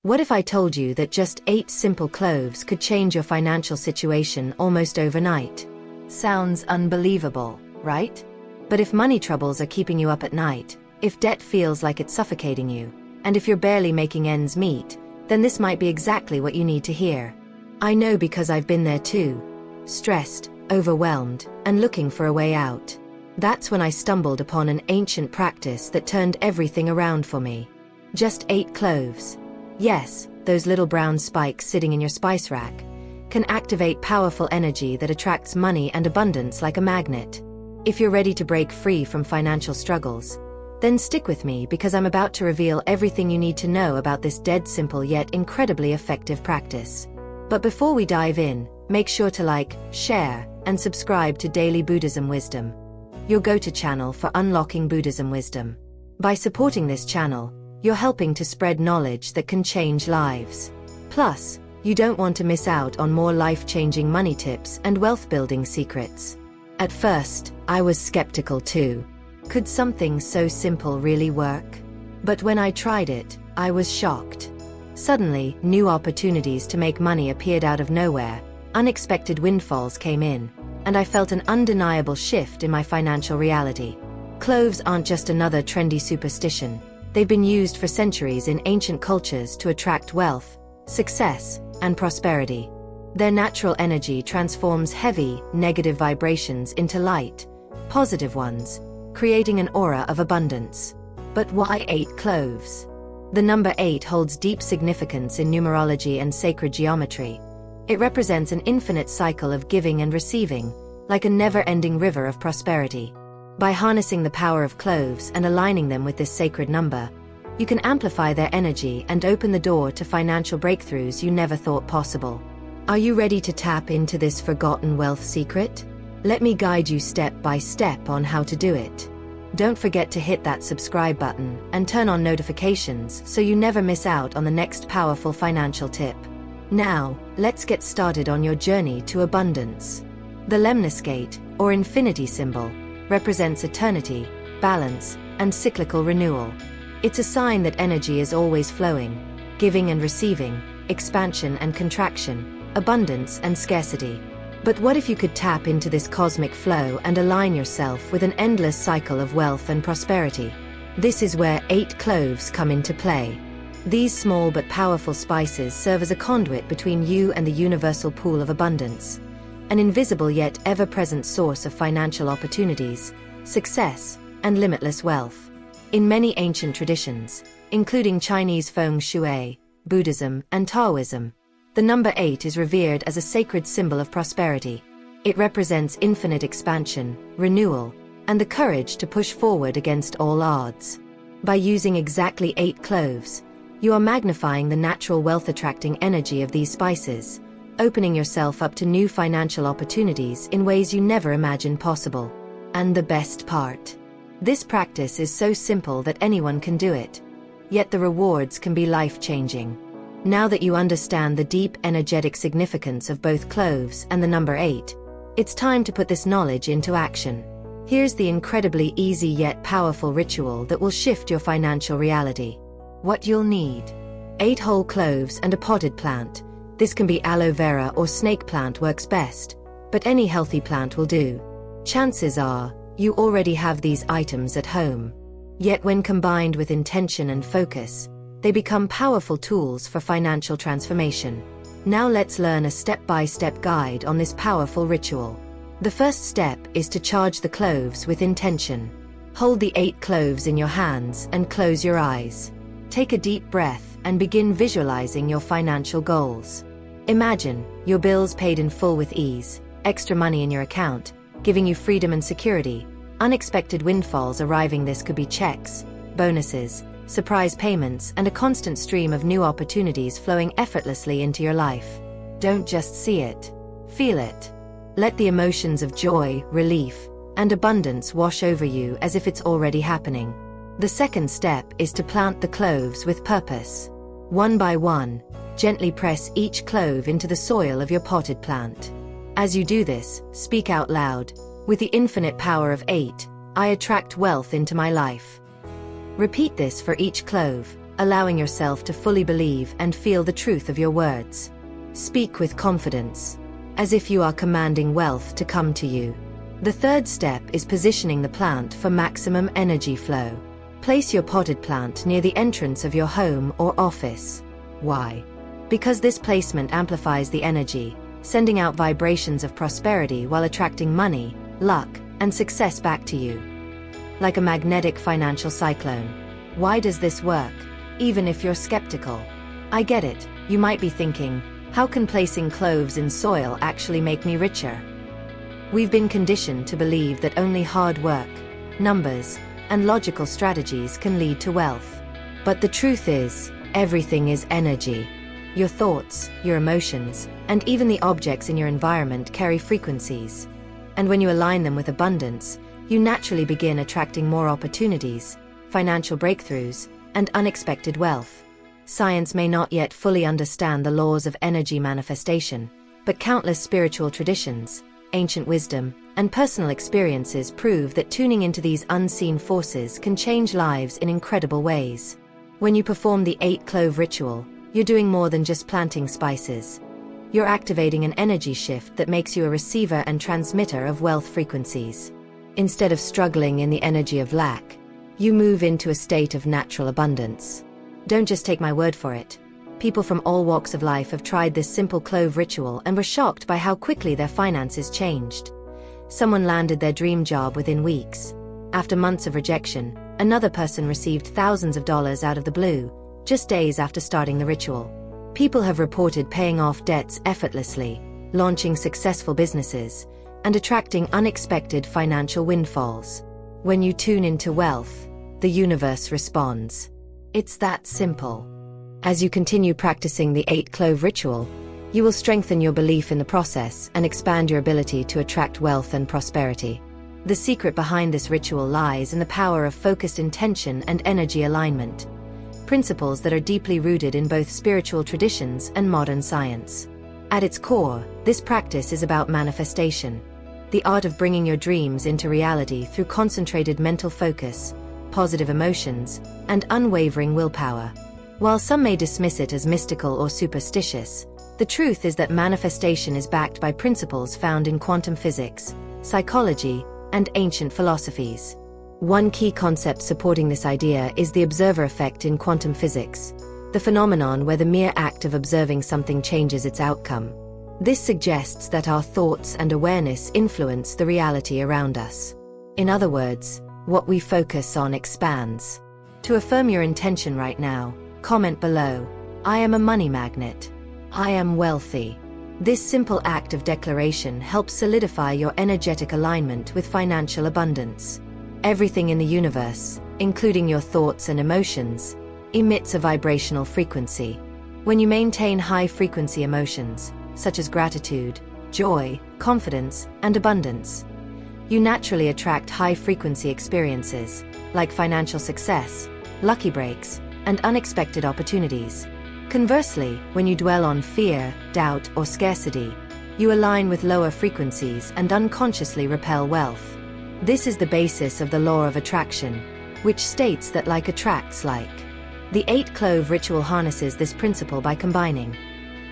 What if I told you that just 8 simple cloves could change your financial situation almost overnight? Sounds unbelievable, right? But if money troubles are keeping you up at night, if debt feels like it's suffocating you, and if you're barely making ends meet, then this might be exactly what you need to hear. I know because I've been there too. Stressed, overwhelmed, and looking for a way out. That's when I stumbled upon an ancient practice that turned everything around for me. Just 8 cloves. Yes, those little brown spikes sitting in your spice rack can activate powerful energy that attracts money and abundance like a magnet. If you're ready to break free from financial struggles, then stick with me because I'm about to reveal everything you need to know about this dead simple yet incredibly effective practice. But before we dive in, make sure to like, share, and subscribe to Daily Buddhism Wisdom, your go-to channel for unlocking Buddhism wisdom. By supporting this channel, you're helping to spread knowledge that can change lives. Plus, you don't want to miss out on more life-changing money tips and wealth-building secrets. At first, I was skeptical too. Could something so simple really work? But when I tried it, I was shocked. Suddenly, new opportunities to make money appeared out of nowhere, unexpected windfalls came in, and I felt an undeniable shift in my financial reality. Cloves aren't just another trendy superstition. They've been used for centuries in ancient cultures to attract wealth, success, and prosperity. Their natural energy transforms heavy, negative vibrations into light, positive ones, creating an aura of abundance. But why 8 cloves? The number 8 holds deep significance in numerology and sacred geometry. It represents an infinite cycle of giving and receiving, like a never-ending river of prosperity. By harnessing the power of cloves and aligning them with this sacred number, you can amplify their energy and open the door to financial breakthroughs you never thought possible. Are you ready to tap into this forgotten wealth secret? Let me guide you step by step on how to do it. Don't forget to hit that subscribe button and turn on notifications so you never miss out on the next powerful financial tip. Now, let's get started on your journey to abundance. The lemniscate, or infinity symbol, represents eternity, balance, and cyclical renewal. It's a sign that energy is always flowing, giving and receiving, expansion and contraction, abundance and scarcity. But what if you could tap into this cosmic flow and align yourself with an endless cycle of wealth and prosperity? This is where 8 cloves come into play. These small but powerful spices serve as a conduit between you and the universal pool of abundance, an invisible yet ever-present source of financial opportunities, success, and limitless wealth. In many ancient traditions, including Chinese feng shui, Buddhism, and Taoism, the number 8 is revered as a sacred symbol of prosperity. It represents infinite expansion, renewal, and the courage to push forward against all odds. By using exactly 8 cloves, you are magnifying the natural wealth-attracting energy of these spices, opening yourself up to new financial opportunities in ways you never imagined possible. And the best part? This practice is so simple that anyone can do it. Yet the rewards can be life-changing. Now that you understand the deep energetic significance of both cloves and the number 8, it's time to put this knowledge into action. Here's the incredibly easy yet powerful ritual that will shift your financial reality. What you'll need: 8 whole cloves and a potted plant. This can be aloe vera or snake plant works best, but any healthy plant will do. Chances are, you already have these items at home. Yet when combined with intention and focus, they become powerful tools for financial transformation. Now let's learn a step-by-step guide on this powerful ritual. The first step is to charge the cloves with intention. Hold the 8 cloves in your hands and close your eyes. Take a deep breath and begin visualizing your financial goals. Imagine your bills paid in full with ease, extra money in your account, giving you freedom and security, unexpected windfalls arriving. This could be checks, bonuses, surprise payments, and a constant stream of new opportunities flowing effortlessly into your life. Don't just see it, feel it. Let the emotions of joy, relief, and abundance wash over you as if it's already happening. The second step is to plant the cloves with purpose. One by one, gently press each clove into the soil of your potted plant. As you do this, speak out loud, "With the infinite power of 8, I attract wealth into my life." Repeat this for each clove, allowing yourself to fully believe and feel the truth of your words. Speak with confidence, as if you are commanding wealth to come to you. The third step is positioning the plant for maximum energy flow. Place your potted plant near the entrance of your home or office. Why? Because this placement amplifies the energy, sending out vibrations of prosperity while attracting money, luck, and success back to you. Like a magnetic financial cyclone. Why does this work? Even if you're skeptical. I get it, you might be thinking, how can placing cloves in soil actually make me richer? We've been conditioned to believe that only hard work, numbers, and logical strategies can lead to wealth. But the truth is, everything is energy. Your thoughts, your emotions, and even the objects in your environment carry frequencies. And when you align them with abundance, you naturally begin attracting more opportunities, financial breakthroughs, and unexpected wealth. Science may not yet fully understand the laws of energy manifestation, but countless spiritual traditions, ancient wisdom, and personal experiences prove that tuning into these unseen forces can change lives in incredible ways. When you perform the 8-clove ritual, you're doing more than just planting spices. You're activating an energy shift that makes you a receiver and transmitter of wealth frequencies. Instead of struggling in the energy of lack, you move into a state of natural abundance. Don't just take my word for it. People from all walks of life have tried this simple clove ritual and were shocked by how quickly their finances changed. Someone landed their dream job within weeks. After months of rejection, another person received thousands of dollars out of the blue, just days after starting the ritual. People have reported paying off debts effortlessly, launching successful businesses, and attracting unexpected financial windfalls. When you tune into wealth, the universe responds. It's that simple. As you continue practicing the 8-clove ritual, you will strengthen your belief in the process and expand your ability to attract wealth and prosperity. The secret behind this ritual lies in the power of focused intention and energy alignment, principles that are deeply rooted in both spiritual traditions and modern science. At its core, this practice is about manifestation, the art of bringing your dreams into reality through concentrated mental focus, positive emotions, and unwavering willpower. While some may dismiss it as mystical or superstitious, the truth is that manifestation is backed by principles found in quantum physics, psychology, and ancient philosophies. One key concept supporting this idea is the observer effect in quantum physics, the phenomenon where the mere act of observing something changes its outcome. This suggests that our thoughts and awareness influence the reality around us. In other words, what we focus on expands. To affirm your intention right now, comment below, I am a money magnet. I am wealthy. This simple act of declaration helps solidify your energetic alignment with financial abundance. Everything in the universe, including your thoughts and emotions, emits a vibrational frequency. When you maintain high-frequency emotions, such as gratitude, joy, confidence, and abundance, you naturally attract high-frequency experiences, like financial success, lucky breaks, and unexpected opportunities. Conversely, when you dwell on fear, doubt, or scarcity, you align with lower frequencies and unconsciously repel wealth. This is the basis of the law of attraction, which states that like attracts like. The 8-clove ritual harnesses this principle by combining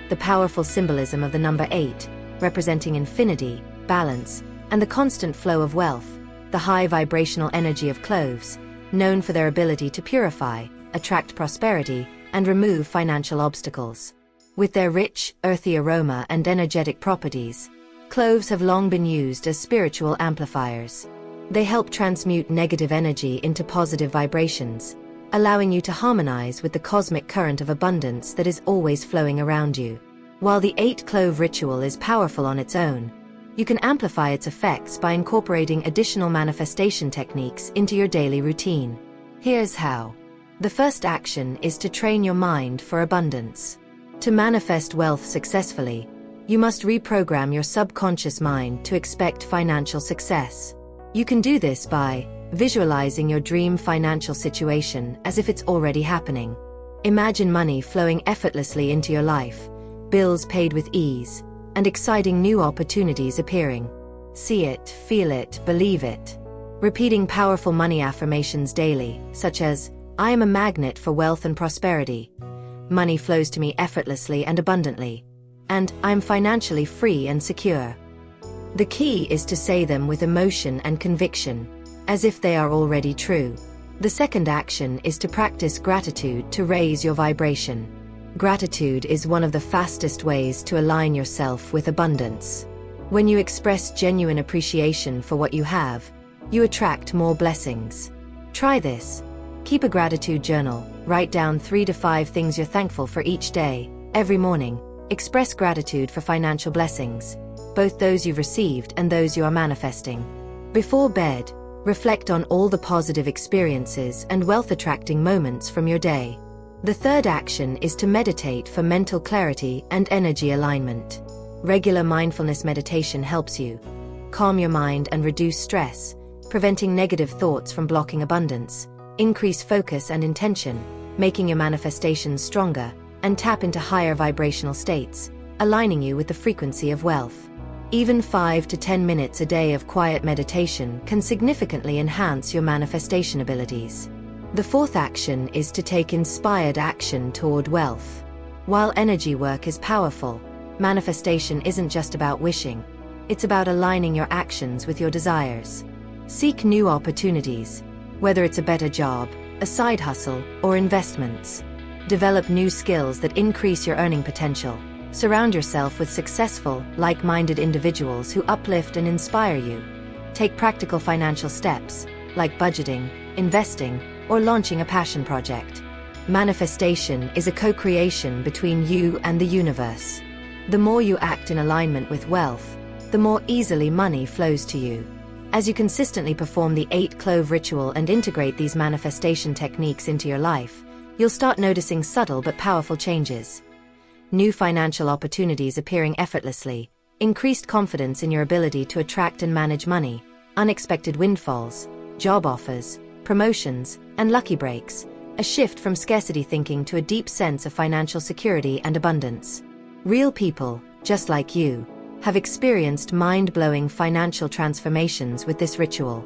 the powerful symbolism of the number 8, representing infinity, balance, and the constant flow of wealth, the high-vibrational energy of cloves, known for their ability to purify, attract prosperity, and remove financial obstacles. With their rich, earthy aroma and energetic properties, cloves have long been used as spiritual amplifiers. They help transmute negative energy into positive vibrations, allowing you to harmonize with the cosmic current of abundance that is always flowing around you. While the 8-clove ritual is powerful on its own, you can amplify its effects by incorporating additional manifestation techniques into your daily routine. Here's how. The first action is to train your mind for abundance. To manifest wealth successfully, you must reprogram your subconscious mind to expect financial success. You can do this by visualizing your dream financial situation as if it's already happening. Imagine money flowing effortlessly into your life, bills paid with ease, and exciting new opportunities appearing. See it, feel it, believe it. Repeating powerful money affirmations daily, such as, I am a magnet for wealth and prosperity. Money flows to me effortlessly and abundantly. And I am financially free and secure. The key is to say them with emotion and conviction, as if they are already true. The second action is to practice gratitude to raise your vibration. Gratitude is one of the fastest ways to align yourself with abundance. When you express genuine appreciation for what you have, you attract more blessings. Try this. Keep a gratitude journal. Write down 3 to 5 things you're thankful for each day. Every morning, express gratitude for financial blessings, both those you've received and those you are manifesting. Before bed, reflect on all the positive experiences and wealth-attracting moments from your day. The third action is to meditate for mental clarity and energy alignment. Regular mindfulness meditation helps you calm your mind and reduce stress, preventing negative thoughts from blocking abundance, increase focus and intention, making your manifestations stronger, and tap into higher vibrational states, aligning you with the frequency of wealth. Even 5 to 10 minutes a day of quiet meditation can significantly enhance your manifestation abilities. The fourth action is to take inspired action toward wealth. While energy work is powerful, manifestation isn't just about wishing. It's about aligning your actions with your desires. Seek new opportunities, whether it's a better job, a side hustle, or investments. Develop new skills that increase your earning potential. Surround yourself with successful, like-minded individuals who uplift and inspire you. Take practical financial steps, like budgeting, investing, or launching a passion project. Manifestation is a co-creation between you and the universe. The more you act in alignment with wealth, the more easily money flows to you. As you consistently perform the 8-clove ritual and integrate these manifestation techniques into your life, you'll start noticing subtle but powerful changes. New financial opportunities appearing effortlessly, increased confidence in your ability to attract and manage money, unexpected windfalls, job offers, promotions, and lucky breaks, a shift from scarcity thinking to a deep sense of financial security and abundance. Real people, just like you, have experienced mind-blowing financial transformations with this ritual.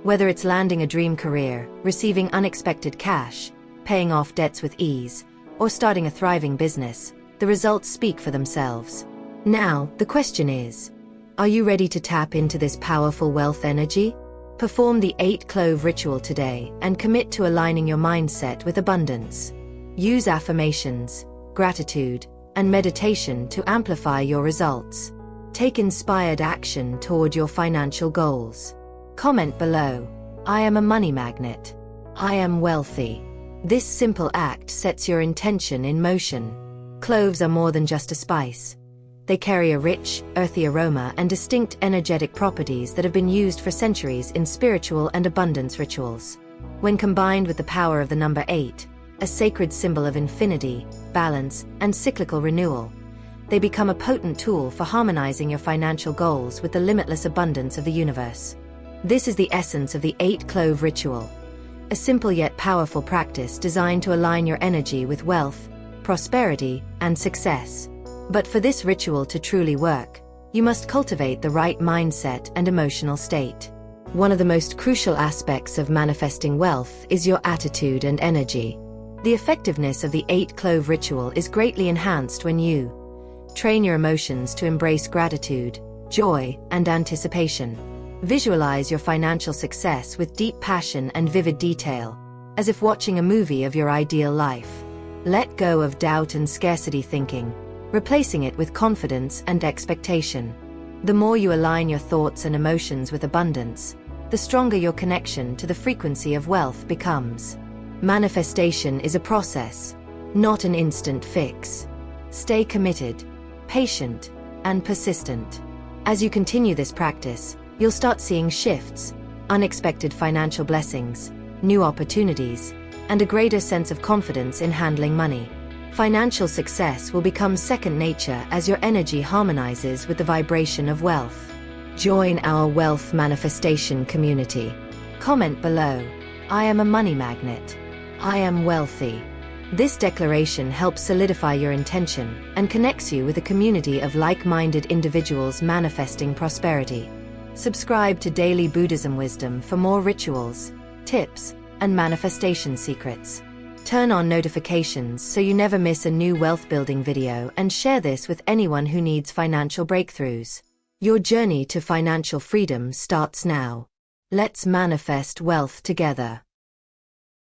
Whether it's landing a dream career, receiving unexpected cash, paying off debts with ease, or starting a thriving business, the results speak for themselves. Now, the question is, are you ready to tap into this powerful wealth energy? Perform the 8-clove ritual today and commit to aligning your mindset with abundance. Use affirmations, gratitude, and meditation to amplify your results. Take inspired action toward your financial goals. Comment below, I am a money magnet. I am wealthy. This simple act sets your intention in motion. Cloves are more than just a spice. They carry a rich, earthy aroma and distinct energetic properties that have been used for centuries in spiritual and abundance rituals. When combined with the power of the number 8, a sacred symbol of infinity, balance, and cyclical renewal, they become a potent tool for harmonizing your financial goals with the limitless abundance of the universe. This is the essence of the 8-clove ritual, a simple yet powerful practice designed to align your energy with wealth, prosperity, and success. But for this ritual to truly work, you must cultivate the right mindset and emotional state. One of the most crucial aspects of manifesting wealth is your attitude and energy. The effectiveness of the 8-clove ritual is greatly enhanced when you train your emotions to embrace gratitude, joy, and anticipation. Visualize your financial success with deep passion and vivid detail, as if watching a movie of your ideal life. Let go of doubt and scarcity thinking, replacing it with confidence and expectation. The more you align your thoughts and emotions with abundance, the stronger your connection to the frequency of wealth becomes. Manifestation is a process, not an instant fix. Stay committed, patient, and persistent. As you continue this practice, you'll start seeing shifts, unexpected financial blessings, new opportunities, and a greater sense of confidence in handling money. Financial success will become second nature as your energy harmonizes with the vibration of wealth. Join our wealth manifestation community. Comment below, I am a money magnet. I am wealthy. This declaration helps solidify your intention and connects you with a community of like-minded individuals manifesting prosperity. Subscribe to Daily Buddhism Wisdom for more rituals, tips, and manifestation secrets. Turn on notifications so you never miss a new wealth-building video, and share this with anyone who needs financial breakthroughs. Your journey to financial freedom starts now. Let's manifest wealth together.